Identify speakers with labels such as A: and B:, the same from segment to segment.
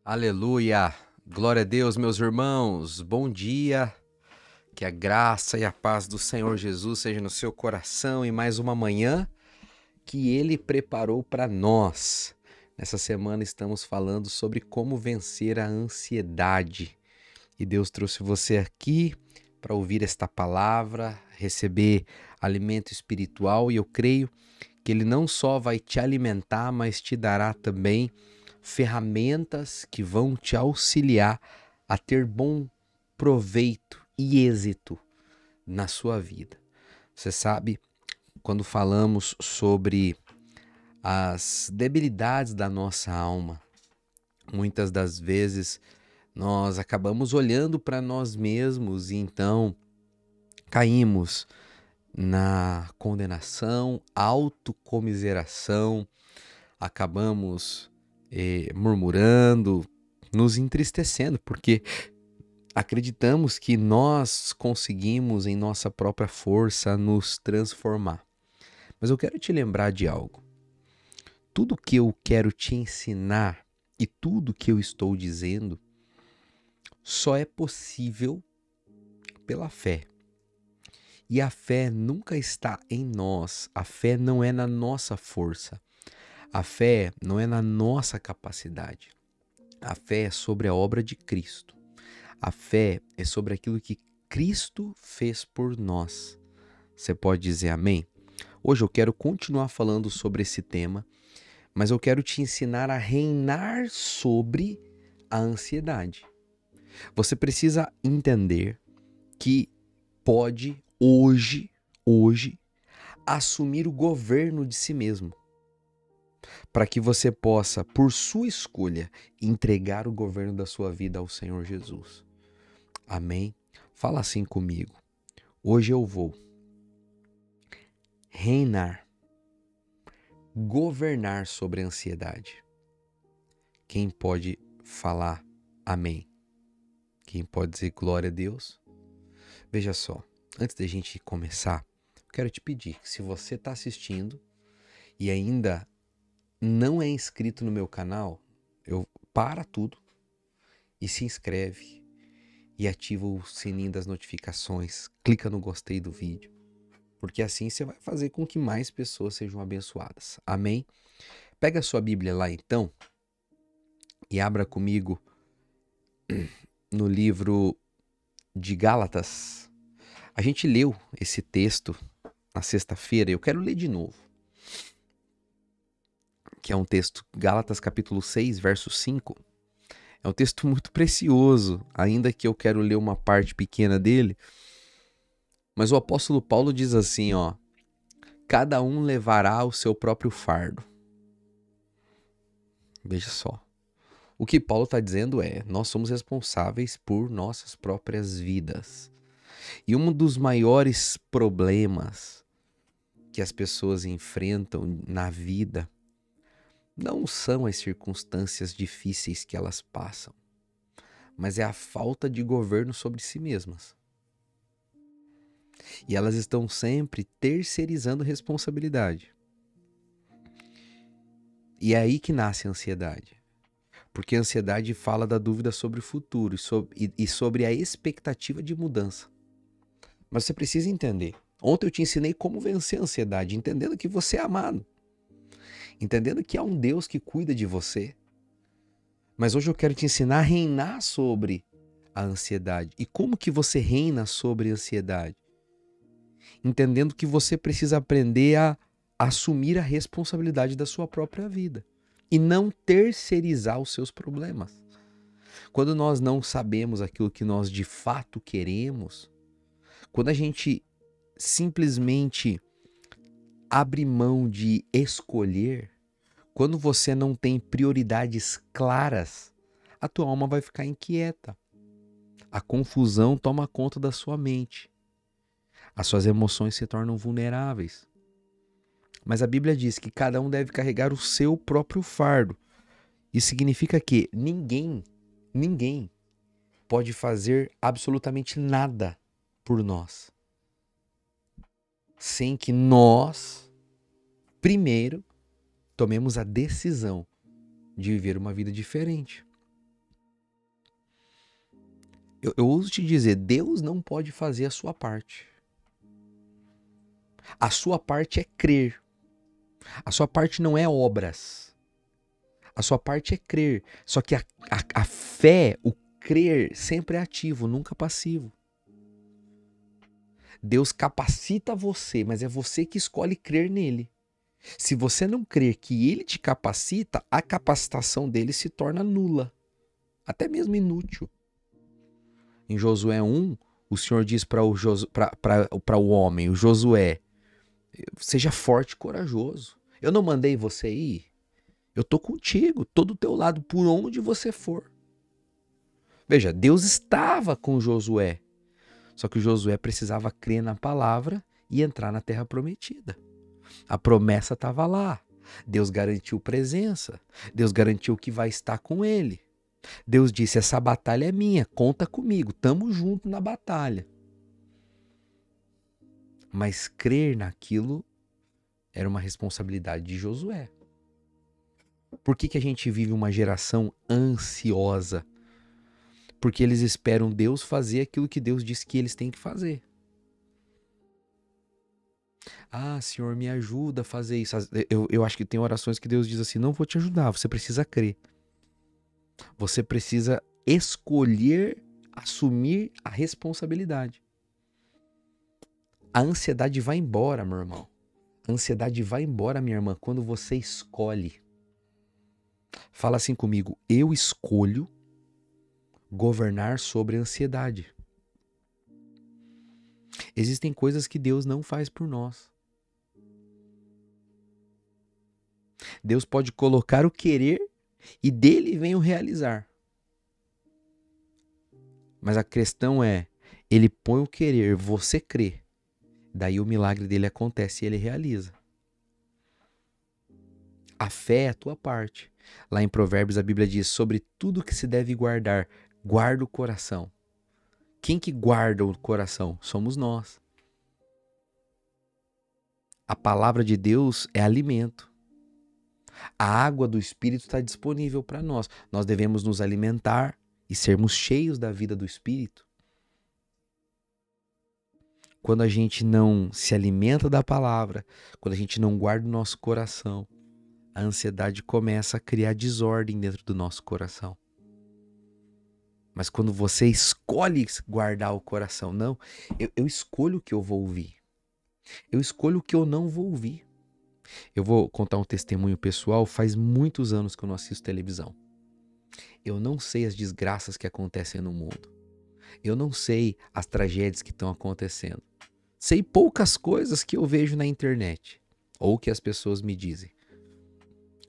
A: Aleluia! Glória a Deus, meus irmãos. Bom dia. Que a graça e a paz do Senhor Jesus seja no seu coração e mais uma manhã que Ele preparou para nós. Nessa semana estamos falando sobre como vencer a ansiedade. E Deus trouxe você aqui para ouvir esta palavra, receber alimento espiritual, e eu creio que Ele não só vai te alimentar, mas te dará também ferramentas que vão te auxiliar a ter bom proveito e êxito na sua vida. Você sabe, quando falamos sobre as debilidades da nossa alma, muitas das vezes nós acabamos olhando para nós mesmos e então caímos na condenação, autocomiseração, acabamos murmurando, nos entristecendo, porque acreditamos que nós conseguimos em nossa própria força nos transformar. Mas eu quero te lembrar de algo. Tudo que eu quero te ensinar e tudo que eu estou dizendo só é possível pela fé. E a fé nunca está em nós, a fé não é na nossa força, a fé não é na nossa capacidade. A fé é sobre a obra de Cristo. A fé é sobre aquilo que Cristo fez por nós. Você pode dizer amém? Hoje eu quero continuar falando sobre esse tema, mas eu quero te ensinar a reinar sobre a ansiedade. Você precisa entender que pode hoje, assumir o governo de si mesmo, para que você possa, por sua escolha, entregar o governo da sua vida ao Senhor Jesus. Amém? Fala assim comigo. Hoje eu vou reinar, governar sobre a ansiedade. Quem pode falar amém? Quem pode dizer glória a Deus? Veja só, antes da gente começar, quero te pedir que se você está assistindo e ainda não é inscrito no meu canal, para tudo e se inscreve e ativa o sininho das notificações, clica no gostei do vídeo, porque assim você vai fazer com que mais pessoas sejam abençoadas. Amém? Pega a sua Bíblia lá então e abra comigo no livro de Gálatas. A gente leu esse texto na sexta-feira e eu quero ler de novo. Que é um texto, Gálatas capítulo 6, verso 5. É um texto muito precioso, ainda que eu quero ler uma parte pequena dele. Mas o apóstolo Paulo diz assim, ó: cada um levará o seu próprio fardo. Veja só. O que Paulo está dizendo é, nós somos responsáveis por nossas próprias vidas. E um dos maiores problemas que as pessoas enfrentam na vida não são as circunstâncias difíceis que elas passam, mas é a falta de governo sobre si mesmas. E elas estão sempre terceirizando responsabilidade. E é aí que nasce a ansiedade. Porque a ansiedade fala da dúvida sobre o futuro e sobre a expectativa de mudança. Mas você precisa entender. Ontem eu te ensinei como vencer a ansiedade, entendendo que você é amado. Entendendo que há um Deus que cuida de você. Mas hoje eu quero te ensinar a reinar sobre a ansiedade. E como que você reina sobre a ansiedade? Entendendo que você precisa aprender a assumir a responsabilidade da sua própria vida e não terceirizar os seus problemas. Quando nós não sabemos aquilo que nós de fato queremos, quando a gente simplesmente abre mão de escolher, quando você não tem prioridades claras, a tua alma vai ficar inquieta. A confusão toma conta da sua mente. As suas emoções se tornam vulneráveis. Mas a Bíblia diz que cada um deve carregar o seu próprio fardo. Isso significa que ninguém pode fazer absolutamente nada por nós, sem que nós, primeiro, tomemos a decisão de viver uma vida diferente. Eu ouso te dizer, Deus não pode fazer a sua parte. A sua parte é crer. A sua parte não é obras. A sua parte é crer. Só que a fé, o crer, sempre é ativo, nunca passivo. Deus capacita você, mas é você que escolhe crer nele. Se você não crer que ele te capacita, a capacitação dele se torna nula, até mesmo inútil. Em Josué 1, o Senhor diz para o homem, o Josué, seja forte e corajoso. Eu não mandei você ir? Eu estou contigo, estou do teu lado, por onde você for. Veja, Deus estava com Josué, só que Josué precisava crer na palavra e entrar na terra prometida. A promessa estava lá. Deus garantiu presença. Deus garantiu que vai estar com ele. Deus disse, essa batalha é minha, conta comigo, tamo junto na batalha. Mas crer naquilo era uma responsabilidade de Josué. Por que a gente vive uma geração ansiosa? Porque eles esperam Deus fazer aquilo que Deus disse que eles têm que fazer. Ah, Senhor, me ajuda a fazer isso. Eu acho que tem orações que Deus diz assim, não vou te ajudar, você precisa crer. Você precisa escolher assumir a responsabilidade. A ansiedade vai embora, meu irmão. A ansiedade vai embora, minha irmã, quando você escolhe. Fala assim comigo, eu escolho governar sobre a ansiedade. Existem coisas que Deus não faz por nós. Deus pode colocar o querer e dele vem o realizar. Mas a questão é, ele põe o querer, você crê. Daí o milagre dele acontece e ele realiza. A fé é a tua parte. Lá em Provérbios a Bíblia diz, sobre tudo que se deve guardar, guarda o coração. Quem que guarda o coração? Somos nós. A palavra de Deus é alimento. A água do Espírito está disponível para nós. Nós devemos nos alimentar e sermos cheios da vida do Espírito. Quando a gente não se alimenta da palavra, quando a gente não guarda o nosso coração, a ansiedade começa a criar desordem dentro do nosso coração. Mas quando você escolhe guardar o coração, não, eu escolho o que eu vou ouvir. Eu escolho o que eu não vou ouvir. Eu vou contar um testemunho pessoal, faz muitos anos que eu não assisto televisão. Eu não sei as desgraças que acontecem no mundo. Eu não sei as tragédias que estão acontecendo. Sei poucas coisas que eu vejo na internet, ou que as pessoas me dizem.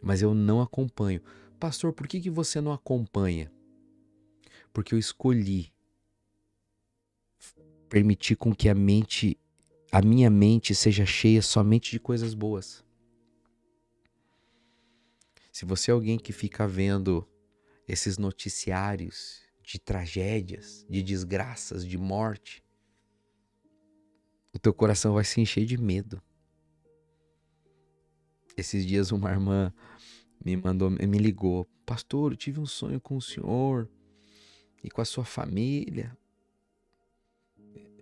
A: Mas eu não acompanho. Pastor, por que você não acompanha? Porque eu escolhi permitir com que a minha mente seja cheia somente de coisas boas. Se você é alguém que fica vendo esses noticiários de tragédias, de desgraças, de morte, o teu coração vai se encher de medo. Esses dias uma irmã me ligou, pastor, eu tive um sonho com o senhor e com a sua família.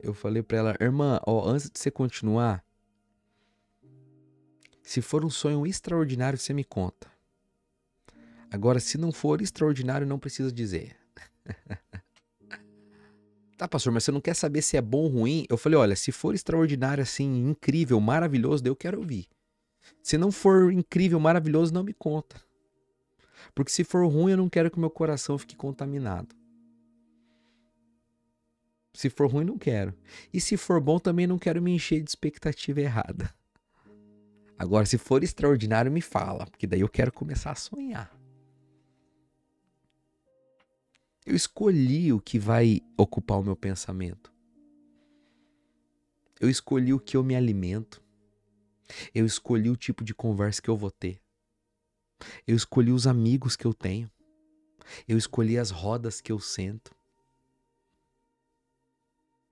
A: Eu falei para ela, irmã, antes de você continuar, se for um sonho extraordinário, você me conta. Agora, se não for extraordinário, não precisa dizer. Tá, pastor, mas você não quer saber se é bom ou ruim? Eu falei, olha, se for extraordinário, assim, incrível, maravilhoso, daí eu quero ouvir. Se não for incrível, maravilhoso, não me conta. Porque se for ruim, eu não quero que o meu coração fique contaminado. Se for ruim, não quero. E se for bom, também não quero me encher de expectativa errada. Agora, se for extraordinário, me fala, porque daí eu quero começar a sonhar. Eu escolhi o que vai ocupar o meu pensamento. Eu escolhi o que eu me alimento. Eu escolhi o tipo de conversa que eu vou ter. Eu escolhi os amigos que eu tenho. Eu escolhi as rodas que eu sento.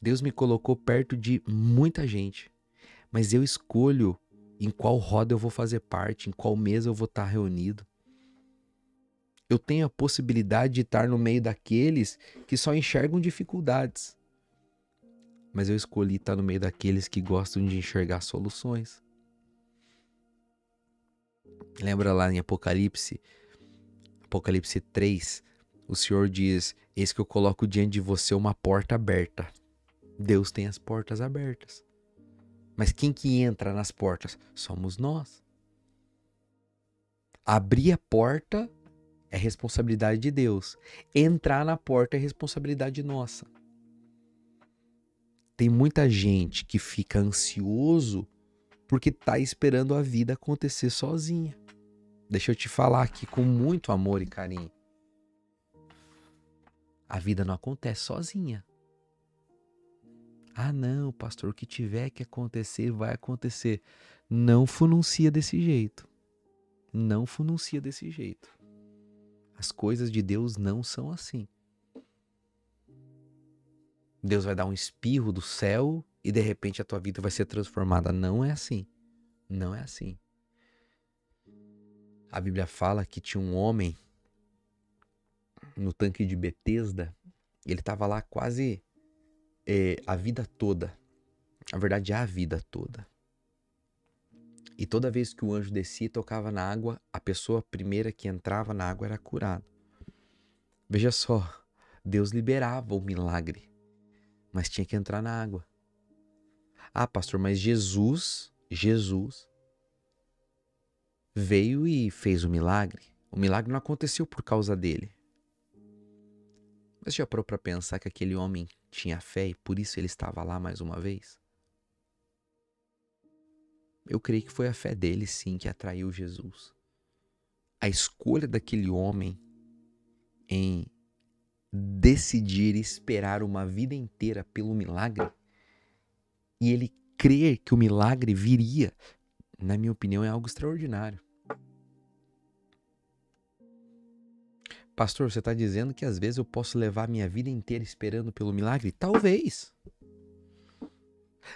A: Deus me colocou perto de muita gente, mas eu escolho em qual roda eu vou fazer parte, em qual mesa eu vou estar reunido. Eu tenho a possibilidade de estar no meio daqueles que só enxergam dificuldades. Mas eu escolhi estar no meio daqueles que gostam de enxergar soluções. Lembra lá em Apocalipse 3, o Senhor diz: eis que eu coloco diante de você uma porta aberta. Deus tem as portas abertas. Mas quem que entra nas portas? Somos nós. Abrir a porta é responsabilidade de Deus. Entrar na porta é responsabilidade nossa. Tem muita gente que fica ansioso porque está esperando a vida acontecer sozinha. Deixa eu te falar aqui com muito amor e carinho. A vida não acontece sozinha. Ah não, pastor, o que tiver que acontecer, vai acontecer. Não fununcia desse jeito. Não fununcia desse jeito. As coisas de Deus não são assim. Deus vai dar um espirro do céu e de repente a tua vida vai ser transformada. Não é assim. Não é assim. A Bíblia fala que tinha um homem no tanque de Betesda. Ele estava lá quase a vida toda. Na verdade, a vida toda. E toda vez que o anjo descia e tocava na água, a pessoa primeira que entrava na água era curada. Veja só, Deus liberava o milagre, mas tinha que entrar na água. Ah, pastor, mas Jesus veio e fez o milagre. O milagre não aconteceu por causa dele. Mas já parou para pensar que aquele homem tinha fé e por isso ele estava lá mais uma vez? Eu creio que foi a fé dele, sim, que atraiu Jesus. A escolha daquele homem em decidir esperar uma vida inteira pelo milagre e ele crer que o milagre viria, na minha opinião, é algo extraordinário. Pastor, você está dizendo que às vezes eu posso levar minha vida inteira esperando pelo milagre? Talvez.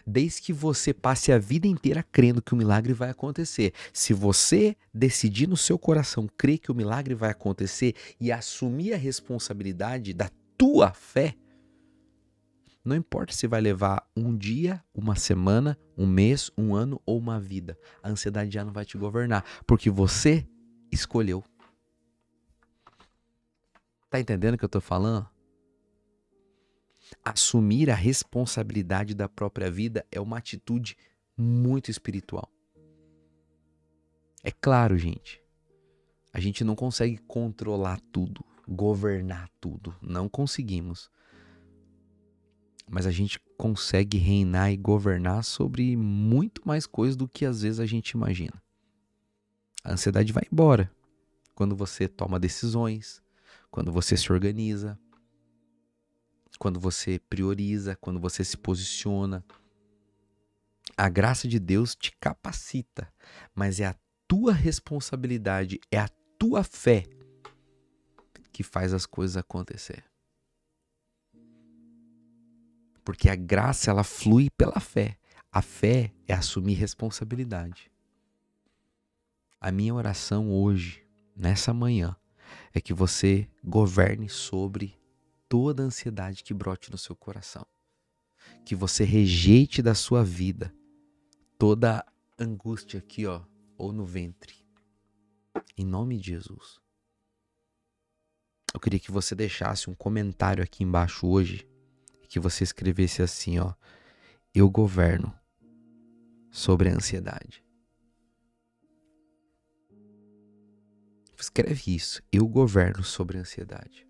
A: Desde que você passe a vida inteira crendo que o milagre vai acontecer. Se você decidir no seu coração crer que o milagre vai acontecer e assumir a responsabilidade da tua fé, não importa se vai levar um dia, uma semana, um mês, um ano ou uma vida. A ansiedade já não vai te governar, porque você escolheu. Tá entendendo o que eu tô falando? Assumir a responsabilidade da própria vida é uma atitude muito espiritual. É claro, gente, a gente não consegue controlar tudo, governar tudo. Não conseguimos. Mas a gente consegue reinar e governar sobre muito mais coisas do que às vezes a gente imagina. A ansiedade vai embora quando você toma decisões, quando você se organiza, quando você prioriza, quando você se posiciona. A graça de Deus te capacita, mas é a tua responsabilidade, é a tua fé que faz as coisas acontecer. Porque a graça, ela flui pela fé. A fé é assumir responsabilidade. A minha oração hoje, nessa manhã, é que você governe sobre toda a ansiedade que brote no seu coração. Que você rejeite da sua vida toda angústia aqui, ó, ou no ventre. Em nome de Jesus. Eu queria que você deixasse um comentário aqui embaixo hoje, que você escrevesse assim, ó: eu governo sobre a ansiedade. Escreve isso: eu governo sobre a ansiedade.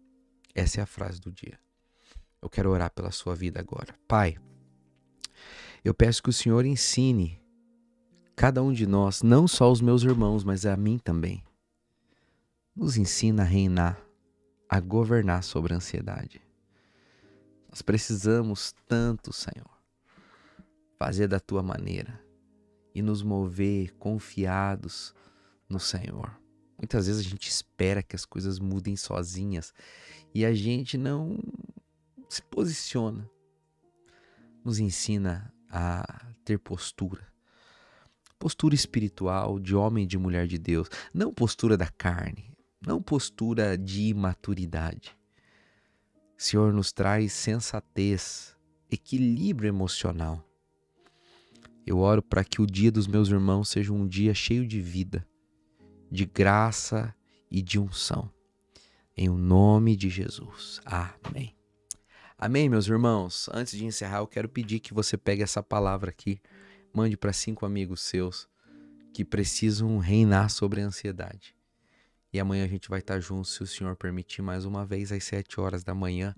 A: Essa é a frase do dia. Eu quero orar pela sua vida agora. Pai, eu peço que o Senhor ensine cada um de nós, não só os meus irmãos, mas a mim também. Nos ensina a reinar, a governar sobre a ansiedade. Nós precisamos tanto, Senhor, fazer da Tua maneira e nos mover confiados no Senhor. Muitas vezes a gente espera que as coisas mudem sozinhas e a gente não se posiciona. Nos ensina a ter postura espiritual de homem e de mulher de Deus, não postura da carne, não postura de imaturidade. O Senhor nos traz sensatez, equilíbrio emocional. Eu oro para que o dia dos meus irmãos seja um dia cheio de vida, de graça e de unção. Em o nome de Jesus. Amém. Amém, meus irmãos. Antes de encerrar, eu quero pedir que você pegue essa palavra aqui, mande para 5 amigos seus que precisam reinar sobre a ansiedade. E amanhã a gente vai estar junto, se o Senhor permitir, mais uma vez, às 7 horas da manhã.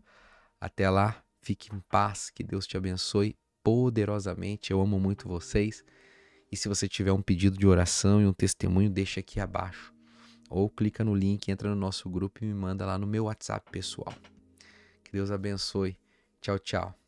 A: Até lá, fique em paz, que Deus te abençoe poderosamente. Eu amo muito vocês. E se você tiver um pedido de oração e um testemunho, deixa aqui abaixo. Ou clica no link, entra no nosso grupo e me manda lá no meu WhatsApp pessoal. Que Deus abençoe. Tchau, tchau.